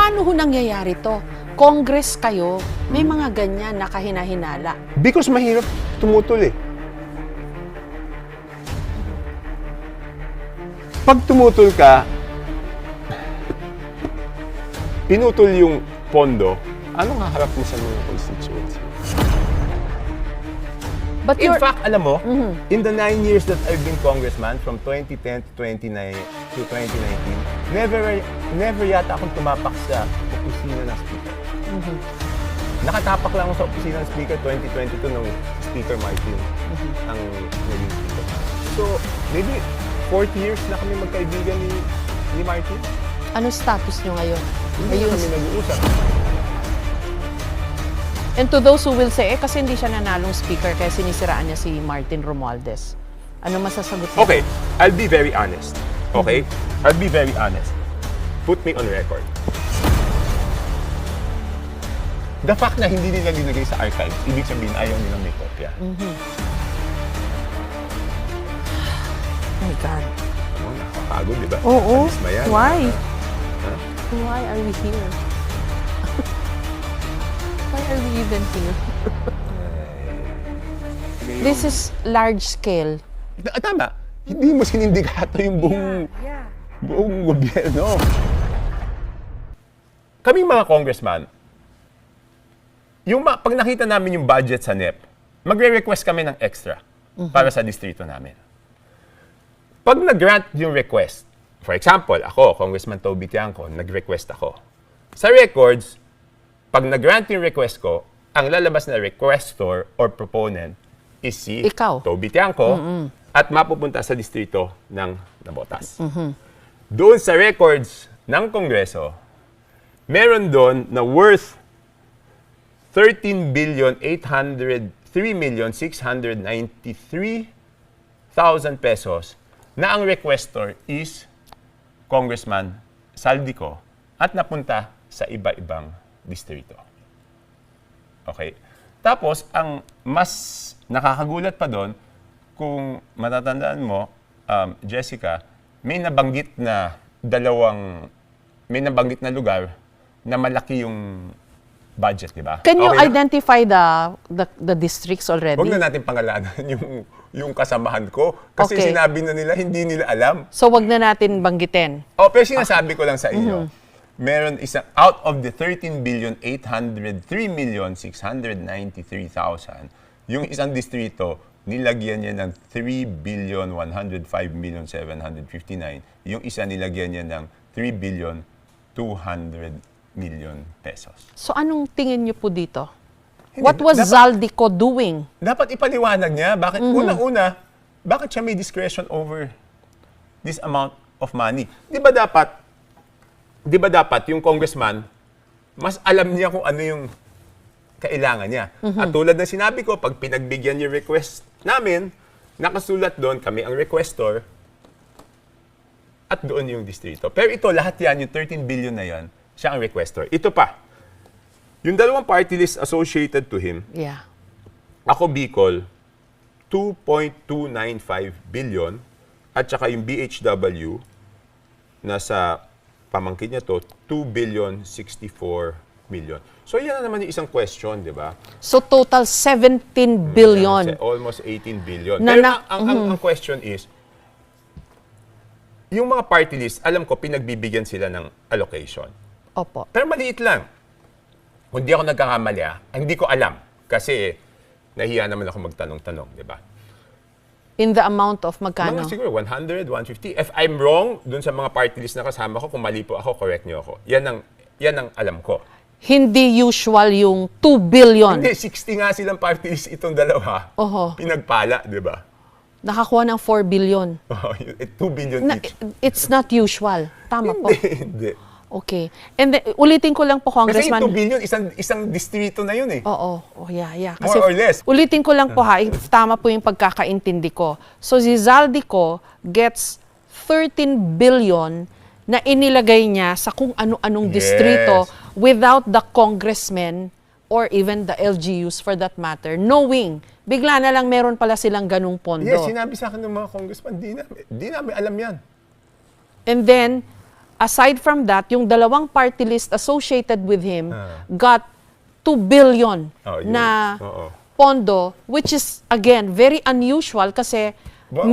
Paano ho nangyayari to? Congress kayo, may mga ganyan na kahina-hinala. Because mahirap tumutol eh. Pag tumutol ka, pinutol yung pondo, anong haharap mo sa mga constituents? But In you're, fact, alam mo, in the 9 years that I've been congressman, from 2010 to 2019, never yata akong tumapak sa opisina ng speaker. Nakatapak lang ako sa opisina ng speaker 2022 nung Speaker Martin ang naging speaker. So, maybe 40 years na kami magkaibigan ni Martin. ano status nyo ngayon? Hindi na kami nag-uusap. And to those who will say, kasi hindi siya nanalong speaker kaya sinisiraan niya si Martin Romualdez. Ano masasagot niyo? Okay, I'll be very honest. Okay? I'll be very honest. Put me on record. The fact na hindi nila linagay sa archive, ibig sabihin ayaw nilang may kopya. Oh my God. Oh, nakakapagod, di ba? Oo. Alismaya, Why? Ha? Why are we here? Why are we even here? This is large scale. Tama. Hindi mo sinindikato yung buong gobyerno. Kaming mga congressman, pag nakita namin yung budget sa NEP, magre-request kami ng extra para sa distrito namin. Pag nag-grant yung request, for example, ako, Congressman Toby Tiangco, nag-request ako. Sa records, pag nag-grant yung request ko, ang lalabas na requestor or proponent is si Ikaw. Toby Tiangco at mapupunta sa distrito ng Navotas. Doon sa records ng Kongreso, meron doon na worth 13,803,693,000 pesos na ang requestor is Congressman Saldico at napunta sa iba-ibang distrito. Okay? Tapos, ang mas nakakagulat pa doon, kung matatandaan mo, Jessica, may nabanggit na lugar na malaki yung budget, di ba? Can you Okay na? identify the districts already? Huwag na natin pangalanan yung kasamahan ko. Kasi Okay. sinabi na nila, hindi nila alam. So wag na natin banggitin. Pero sinasabi ko lang sa inyo, meron isang, out of the 13,803,693,000, yung isang distrito, nilagyan niya ng 3,105,759,000. Yung isa nilagyan niya ng 3,200,000,000 pesos. So anong tingin niyo po dito? Hindi, What was dapat- Zaldico doing? Dapat ipaliwanag niya bakit unang-una, bakit siya may discretion over this amount of money. 'Di ba dapat yung congressman mas alam niya kung ano yung kailangan niya. At tulad ng sinabi ko, pag pinagbigyan yung request namin, nakasulat doon kami ang requestor at doon yung distrito. Pero ito, lahat yan, yung 13 billion na yan, siya ang requestor. Ito pa, yung dalawang party list associated to him, Yeah. ako Bicol, 2.295 billion at saka yung BHW, nasa pamangkin niya to, 2,064 million. So yan na naman yung isang question, di ba? So total 17 billion. Almost 18 billion. Na- Pero na- ang question is, yung mga party list, alam ko, pinagbibigyan sila ng allocation. Opo. Pero maliit lang. Kung di ako nagkakamali, hindi ko alam. Kasi nahiya naman ako magtanong-tanong, di ba? In the amount of magkano? Mga siguro 100, 150. If I'm wrong, dun sa mga party list na kasama ko, kung mali po ako, correct niyo ako. Yan ang alam ko. Hindi usual yung 2 billion. Hindi, 60 nga silang party list itong dalawa. Oho. Pinagpala, di ba? Nakakuha ng 4 billion. 2 billion each. It's not usual. Tama po. Hindi. Okay. And then, ulitin ko lang po, Kasi Congressman. yung 2 billion, isang distrito na yun eh. Oo. Oh, yeah. More or less. Ulitin ko lang po ha, if tama po yung pagkakaintindi ko. So, si Zaldico gets 13 billion na inilagay niya sa kung ano-anong Yes. distrito without the congressmen or even the LGUs for that matter, knowing, bigla na lang meron pala silang ganung pondo. Yes, sinabi sa akin ng mga congressman, di namin alam yan. And then, aside from that, yung dalawang party list associated with him got 2 billion Oh, yun. na Oo. pondo, which is, again, very unusual kasi Ba,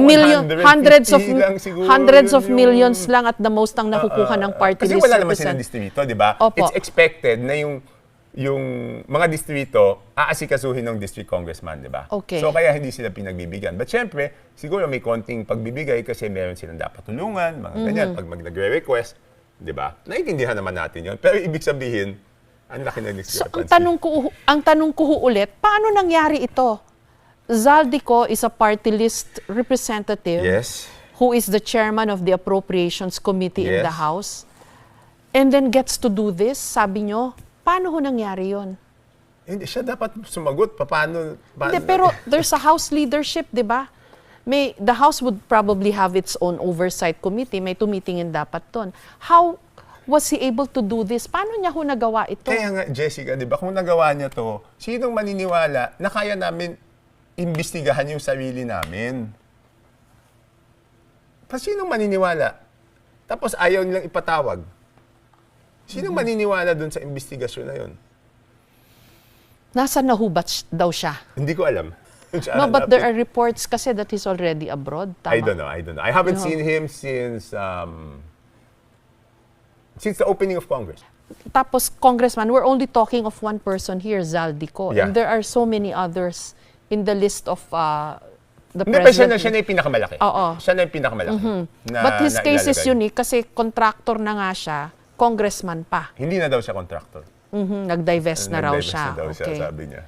hundreds of 150 lang siguro hundreds yun of yung- millions lang at the most ang nakukuha ng party Kasi list wala naman silang represent- distrito, di ba? Opo. It's expected na yung mga distrito aasikasuhin ng district congressman, di ba? Okay. So kaya hindi sila pinagbibigyan. But syempre, siguro may konting pagbibigay kasi meron silang dapat tulungan, mga ganyan, pag nagre-request, di ba? Naiintindihan naman natin yun. Pero ibig sabihin, ang laki ng So, discrepancy. ang tanong ko ulit, paano nangyari ito? Zaldico is a party list representative Yes. who is the chairman of the Appropriations Committee in Yes. the House and then gets to do this, sabi nyo, paano ho nangyari yon? Hindi, siya dapat sumagot. Paano? Hindi, pero there's a House leadership, di ba? The House would probably have its own oversight committee. May tumitingin dapat ton. How was he able to do this? Paano niya ho nagawa ito? Kaya nga, Jessica, di ba, kung nagawa niya to, sinong maniniwala na kaya namin imbestigahan yung sarili namin? Sinong maniniwala? Tapos ayaw nilang ipatawag. Sinong maniniwala dun sa investigasyon na yun? Nasa nahubat daw siya? Hindi ko alam. No, but there are reports kasi that he's already abroad. Tama? I don't know. I haven't seen him since the opening of Congress. Tapos, Congressman, we're only talking of one person here, Zaldico. Yeah. And there are so many others in the list of the Hindi, pero president. siya na yung pinakamalaki. Oo. Siya na yung pinakamalaki. But his case is ilalagay. unique kasi contractor na nga siya, congressman pa. Hindi na daw siya contractor. Nag-divest na raw Nag-divest siya. na daw siya, Okay. sabi niya.